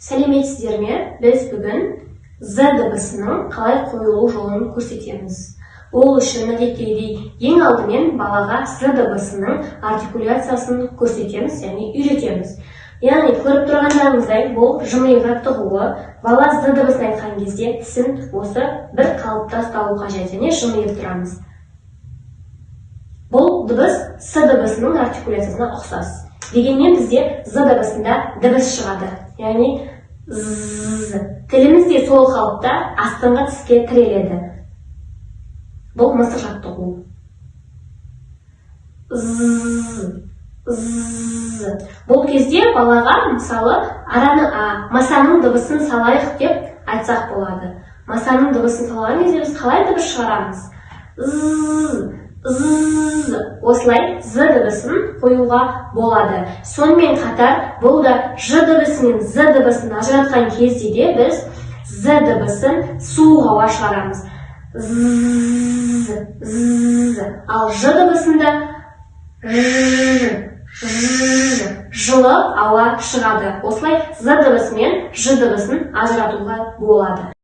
Сәлеметсіздер ме? Біз бүгін з дыбысының қалай қойылу жолын көрсетеміз. Ол үшін әдеттегідей ең алдымен балаға з дыбысының артикуляциясын көрсетеміз, яғни үйретеміз. Яғни көріп тұрғандарыңыздай, бұл жымиып жаттығуы, бала з дыбысын айтқан кезде тісін осы бір қалыпта ұстауы қажет, және жымиып тұрамыз. Бұл дыбыс с дыбысының артикуляциясына ұқсас. Дегенмен бізде з дыбысында дыбыс шығады. Яғни тілімізде сол қалыпта астыңғы тіске тіреледі. Бұл мысық жаттығу. Бұл кезде балаға мысалы масаның дыбысын салайық деп айтсақ болады. Масаның дыбысын салған кезде біз қалай дыбыс шығарамыз? Осылай з дыбысын қоюға болады. Сонымен қатар бұл да ж дыбысы мен з дыбысын ажыратқан кезде де біз з дыбысын суық ауа шығарамыз. Ал ж дыбысында жылы ауа шығады. Осылай з дыбысы мен ж дыбысын ажыратуға болады.